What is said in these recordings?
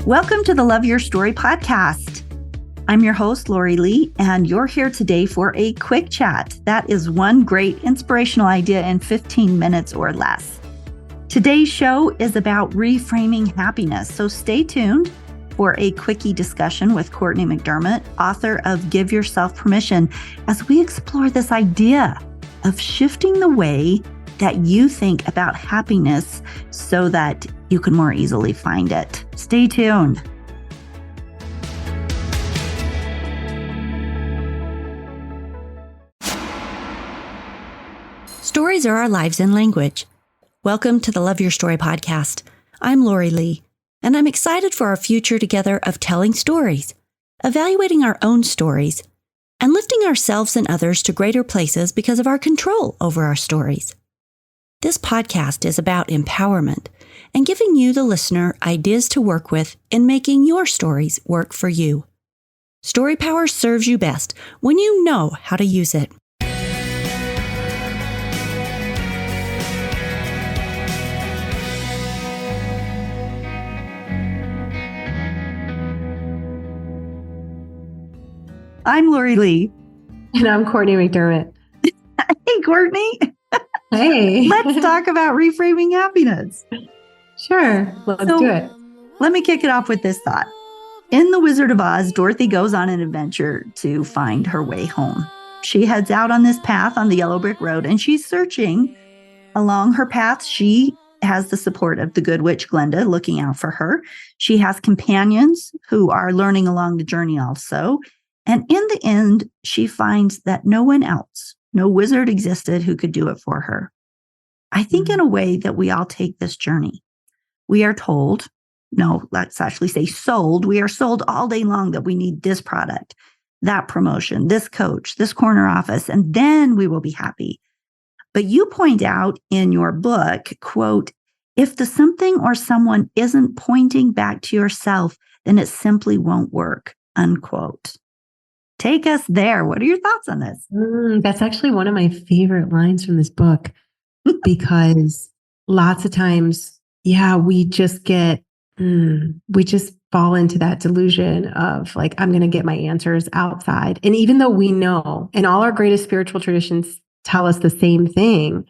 Welcome to the Love Your Story podcast. I'm your host, Lori Lee, and you're here today for a quick chat. That is one great inspirational idea in 15 minutes or less. Today's show is about reframing happiness, so stay tuned for a quickie discussion with Cortney McDermott, author of Give Yourself Permisson, as we explore this idea of shifting the way that you think about happiness so that you can more easily find it. Stay tuned. Stories are our lives in language. Welcome to the Love Your Story podcast. I'm Lori Lee, and I'm excited for our future together of telling stories, evaluating our own stories, and lifting ourselves and others to greater places because of our control over our stories. This podcast is about empowerment and giving you, the listener, ideas to work with in making your stories work for you. Story power serves you best when you know how to use it. I'm Lori Lee. And I'm Corney McDermott. Hey, Courtney. Hey. Let's talk about reframing happiness. Sure. Let's do it. Let me kick it off with this thought. In The Wizard of Oz, Dorothy goes on an adventure to find her way home. She heads out on this path on the yellow brick road, and she's searching. Along her path, she has the support of the Good Witch Glenda looking out for her. She has companions who are learning along the journey also. And in the end, she finds that no one else, no wizard existed who could do it for her. I think in a way that we all take this journey. We are told, no, let's actually say sold. We are sold all day long that we need this product, that promotion, this coach, this corner office, and then we will be happy. But you point out in your book, quote, if the something or someone isn't pointing back to yourself, then it simply won't work, unquote. Take us there. What are your thoughts on this? That's actually one of my favorite lines from this book because lots of times, we just fall into that delusion of like, I'm going to get my answers outside. And even though we know, and all our greatest spiritual traditions tell us the same thing,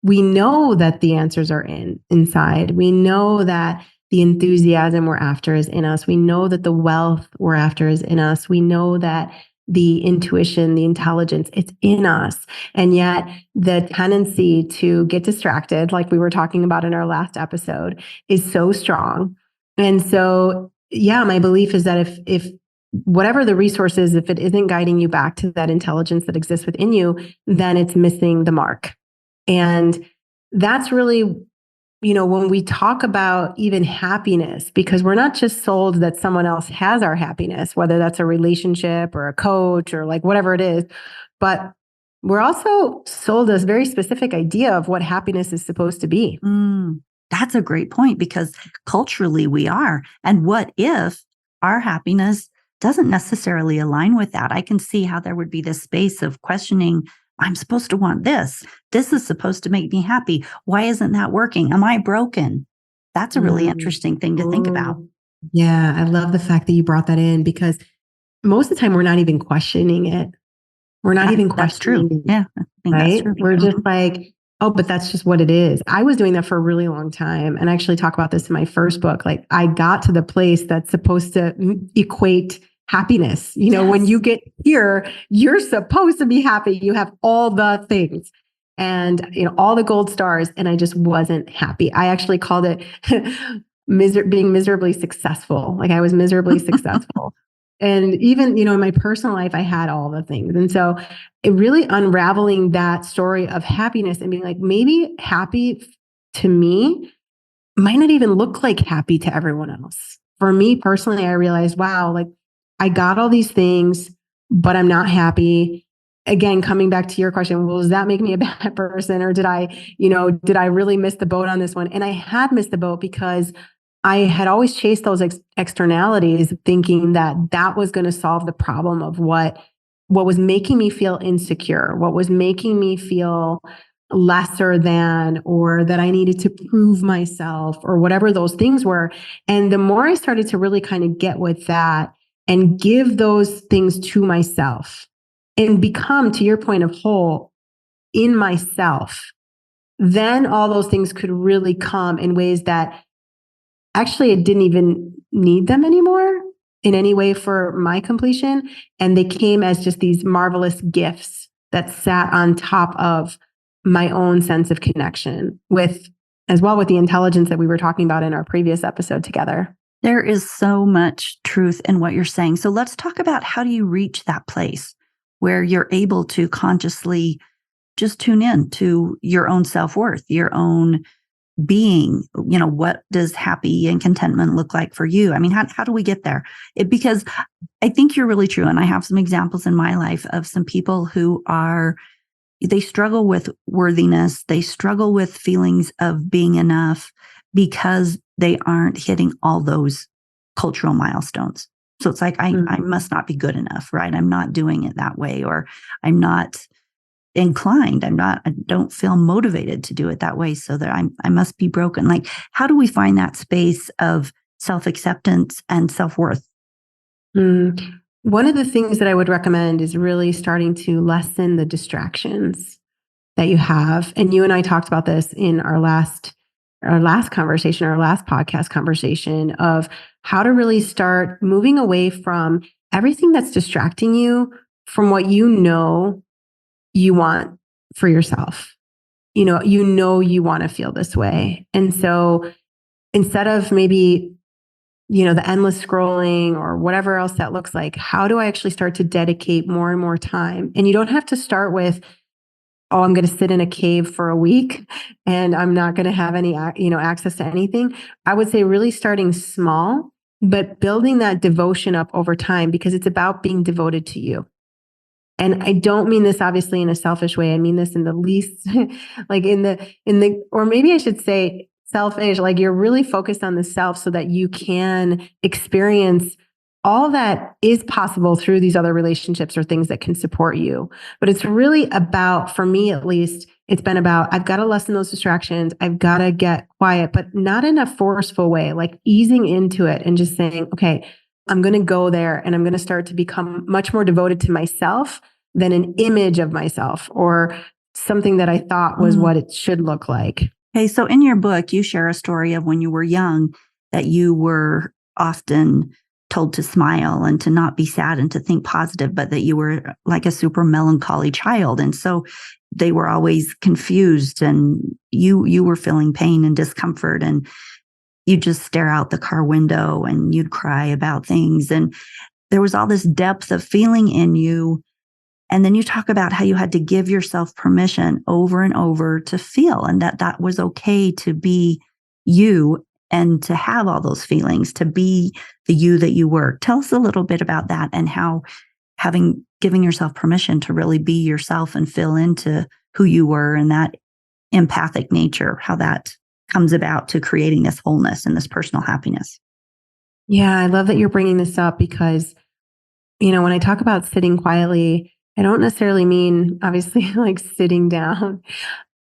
we know that the answers are inside. We know that the enthusiasm we're after is in us. We know that the wealth we're after is in us. We know that the intuition, the intelligence, it's in us. And yet the tendency to get distracted, like we were talking about in our last episode, is so strong. And so, my belief is that if whatever the resource is, if it isn't guiding you back to that intelligence that exists within you, then it's missing the mark. And that's really, when we talk about even happiness, because we're not just sold that someone else has our happiness, whether that's a relationship or a coach or like whatever it is, but we're also sold this very specific idea of what happiness is supposed to be. That's a great point because culturally we are. And what if our happiness doesn't necessarily align with that? I can see how there would be this space of questioning, I'm supposed to want this. This is supposed to make me happy. Why isn't that working? Am I broken? That's a really interesting thing to think about. Yeah, I love the fact that you brought that in because most of the time we're not even questioning it. We're not even questioning it. Yeah, I think right? That's true. We're just like, oh, but that's just what it is. I was doing that for a really long time. And I actually talk about this in my first book. Like I got to the place that's supposed to equate happiness. When you get here, you're supposed to be happy. You have all the things and, all the gold stars. And I just wasn't happy. I actually called it being miserably successful. Like I was miserably successful. And even, in my personal life, I had all the things. And so it really unraveling that story of happiness and being like, maybe happy to me might not even look like happy to everyone else. For me personally, I realized, wow, like I got all these things, but I'm not happy. Again, coming back to your question, well, does that make me a bad person? Or did I really miss the boat on this one? And I had missed the boat because I had always chased those externalities thinking that that was going to solve the problem of what was making me feel insecure, what was making me feel lesser than, or that I needed to prove myself, or whatever those things were. And the more I started to really kind of get with that and give those things to myself and become, to your point, of whole in myself, then all those things could really come in ways that actually I didn't even need them anymore in any way for my completion. And they came as just these marvelous gifts that sat on top of my own sense of connection with, as well, with the intelligence that we were talking about in our previous episode together. There is so much truth in what you're saying. So let's talk about, how do you reach that place where you're able to consciously just tune in to your own self-worth, your own being? What does happy and contentment look like for you? I mean, how do we get there? Because I think you're really true. And I have some examples in my life of some people who they struggle with worthiness. They struggle with feelings of being enough because they aren't hitting all those cultural milestones. So it's like, I must not be good enough, right? I'm not doing it that way, or I'm not inclined. I don't feel motivated to do it that way, so that I must be broken. Like, how do we find that space of self-acceptance and self-worth? One of the things that I would recommend is really starting to lessen the distractions that you have. And you and I talked about this in our last conversation, our last podcast conversation, of how to really start moving away from everything that's distracting you from what you want for yourself. You you want to feel this way. And so instead of maybe, the endless scrolling or whatever else that looks like, how do I actually start to dedicate more and more time? And you don't have to start with, oh, I'm going to sit in a cave for a week and I'm not going to have any, access to anything. I would say really starting small, but building that devotion up over time, because it's about being devoted to you. And I don't mean this obviously in a selfish way. I mean this in the least, like or maybe I should say selfish, like you're really focused on the self so that you can experience all that is possible through these other relationships or things that can support you. But it's really about, for me at least, it's been about, I've got to lessen those distractions. I've got to get quiet, but not in a forceful way, like easing into it and just saying, okay, I'm going to go there and I'm going to start to become much more devoted to myself than an image of myself or something that I thought was what it should look like. Okay, so in your book, you share a story of when you were young that you were often told to smile and to not be sad and to think positive, but that you were like a super melancholy child. And so they were always confused, and you were feeling pain and discomfort, and you'd just stare out the car window and you'd cry about things. And there was all this depth of feeling in you. And then you talk about how you had to give yourself permission over and over to feel, and that was okay to be you and to have all those feelings, to be the you that you were. Tell us a little bit about that, and how giving yourself permission to really be yourself and fill into who you were and that empathic nature, how that comes about to creating this wholeness and this personal happiness. Yeah, I love that you're bringing this up, because, when I talk about sitting quietly, I don't necessarily mean, obviously, like sitting down.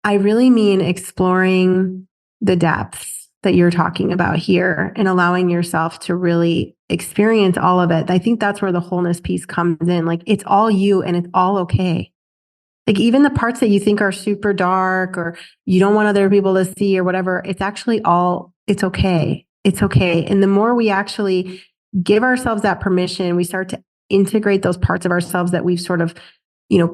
I really mean exploring the depths that you're talking about here and allowing yourself to really experience all of it. I think that's where the wholeness piece comes in. Like, it's all you and it's all okay. Like, even the parts that you think are super dark or you don't want other people to see or whatever, it's actually it's okay. It's okay. And the more we actually give ourselves that permission, we start to integrate those parts of ourselves that we've sort of,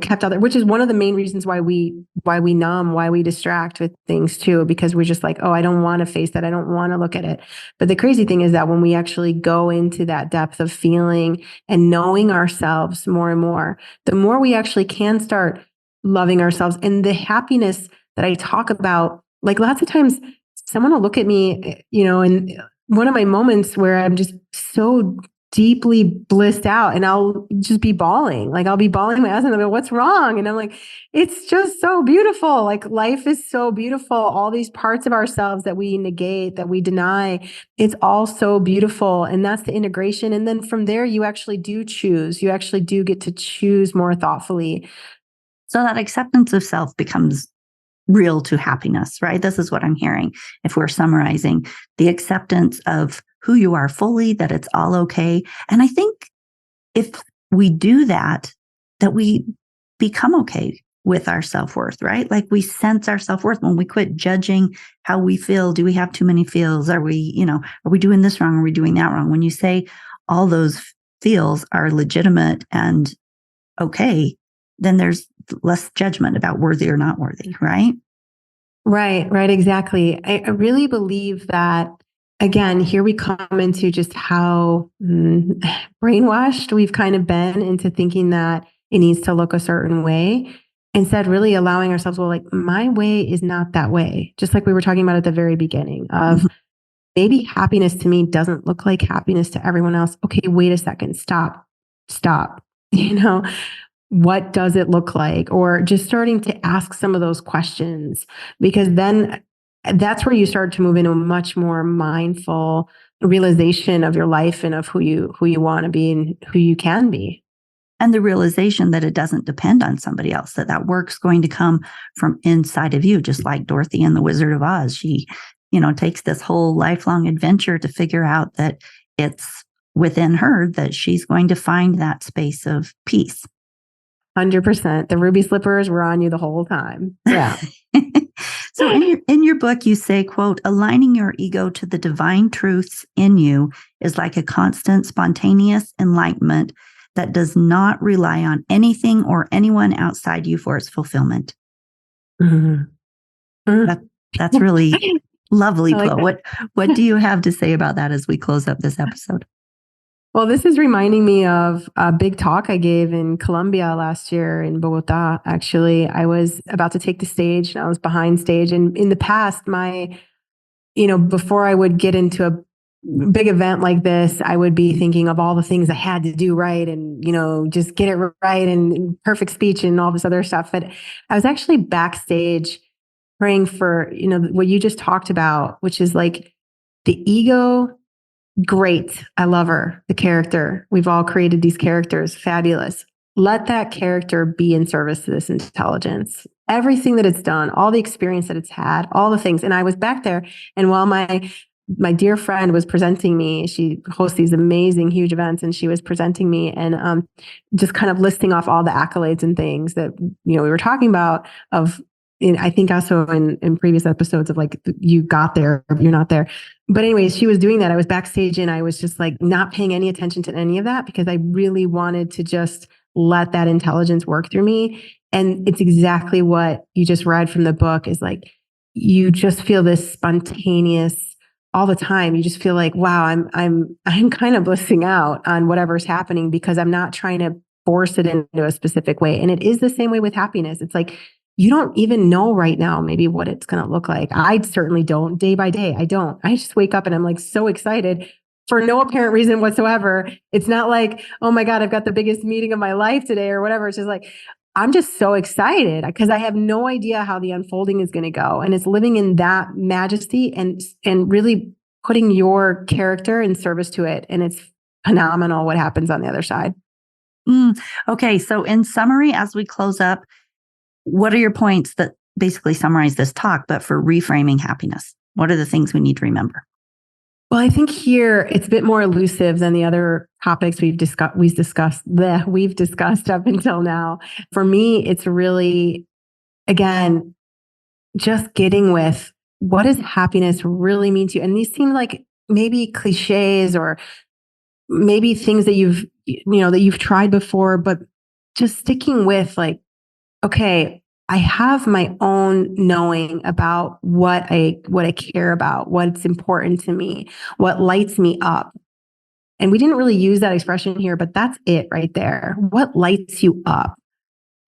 kept out there, which is one of the main reasons why we numb, why we distract with things too, because we're just like, oh, I don't want to face that. I don't want to look at it. But the crazy thing is that when we actually go into that depth of feeling and knowing ourselves more and more, the more we actually can start loving ourselves. And the happiness that I talk about, like lots of times someone will look at me, and one of my moments where I'm just so deeply blissed out and I'll just be bawling. Like, I'll be bawling my ass and I'll go, what's wrong? And I'm like, it's just so beautiful. Like, life is so beautiful. All these parts of ourselves that we negate, that we deny, it's all so beautiful. And that's the integration. And then from there, you actually do choose. You actually do get to choose more thoughtfully. So that acceptance of self becomes real to happiness, right? This is what I'm hearing. If we're summarizing, the acceptance of who you are fully, that it's all okay. And I think if we do that, that we become okay with our self-worth, right? Like we sense our self-worth when we quit judging how we feel. Do we have too many feels? Are we doing this wrong? Are we doing that wrong? When you say all those feels are legitimate and okay, then there's less judgment about worthy or not worthy, right? Right, exactly. I really believe that, again, here we come into just how brainwashed we've kind of been into thinking that it needs to look a certain way. Instead, really allowing ourselves, well, like my way is not that way. Just like we were talking about at the very beginning of maybe happiness to me doesn't look like happiness to everyone else. Okay, wait a second, stop. What does it look like? Or just starting to ask some of those questions, because then that's where you start to move into a much more mindful realization of your life and of who you want to be and who you can be. And the realization that it doesn't depend on somebody else, that work's going to come from inside of you, just like Dorothy in the Wizard of Oz. She, takes this whole lifelong adventure to figure out that it's within her that she's going to find that space of peace. 100%. The ruby slippers were on you the whole time. Yeah. So in your book, you say, quote, aligning your ego to the divine truths in you is like a constant, spontaneous enlightenment that does not rely on anything or anyone outside you for its fulfillment. Mm-hmm. That's really lovely, like Flo. What do you have to say about that as we close up this episode? Well, this is reminding me of a big talk I gave in Colombia last year in Bogota. Actually, I was about to take the stage and I was behind stage. And in the past, before I would get into a big event like this, I would be thinking of all the things I had to do right and, just get it right and perfect speech and all this other stuff. But I was actually backstage praying for, what you just talked about, which is like the ego. Great. I love her, the character. We've all created these characters. Fabulous. Let that character be in service to this intelligence. Everything that it's done, all the experience that it's had, all the things. And I was back there, and while my dear friend was presenting me, she hosts these amazing, huge events, and she was presenting me and just kind of listing off all the accolades and things that we were talking about I think also in previous episodes of like, you got there, you're not there. But anyways, she was doing that. I was backstage and I was just like not paying any attention to any of that because I really wanted to just let that intelligence work through me. And it's exactly what you just read from the book is like, you just feel this spontaneous all the time. You just feel like, wow, I'm kind of blissing out on whatever's happening because I'm not trying to force it into a specific way. And it is the same way with happiness. It's like, you don't even know right now maybe what it's going to look like. I certainly don't day by day. I don't. I just wake up and I'm like so excited for no apparent reason whatsoever. It's not like, oh my God, I've got the biggest meeting of my life today or whatever. It's just like, I'm just so excited because I have no idea how the unfolding is going to go. And it's living in that majesty and really putting your character in service to it. And it's phenomenal what happens on the other side. Okay. So in summary, as we close up, what are your points that basically summarize this talk, but for reframing happiness? What are the things we need to remember? Well, I think here it's a bit more elusive than the other topics we've discussed up until now. For me, it's really, again, just getting with what does happiness really mean to you? And these seem like maybe cliches or maybe things that you've tried before, but just sticking with like, okay, I have my own knowing about what I care about, what's important to me, what lights me up. And we didn't really use that expression here, but that's it right there. What lights you up?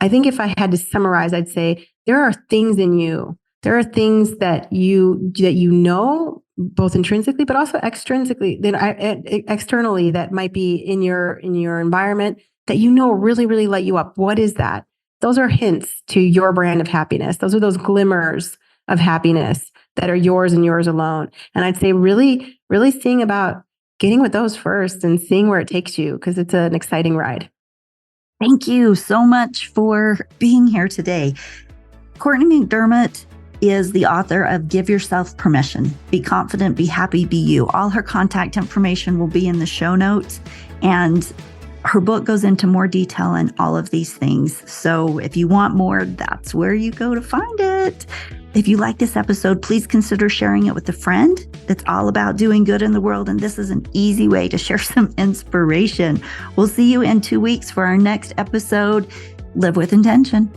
I think if I had to summarize, I'd say there are things in you. There are things that you know, both intrinsically, but also extrinsically, externally, that might be in your environment that really, really light you up. What is that? Those are hints to your brand of happiness. Those are those glimmers of happiness that are yours and yours alone. And I'd say really, really seeing about getting with those first and seeing where it takes you, because it's an exciting ride. Thank you so much for being here today. Cortney McDermott is the author of Give Yourself Permisson, Be Confident, Be Happy, Be You. All her contact information will be in the show notes, and her book goes into more detail on all of these things. So if you want more, that's where you go to find it. If you like this episode, please consider sharing it with a friend. It's all about doing good in the world, and this is an easy way to share some inspiration. We'll see you in 2 weeks for our next episode. Live with intention.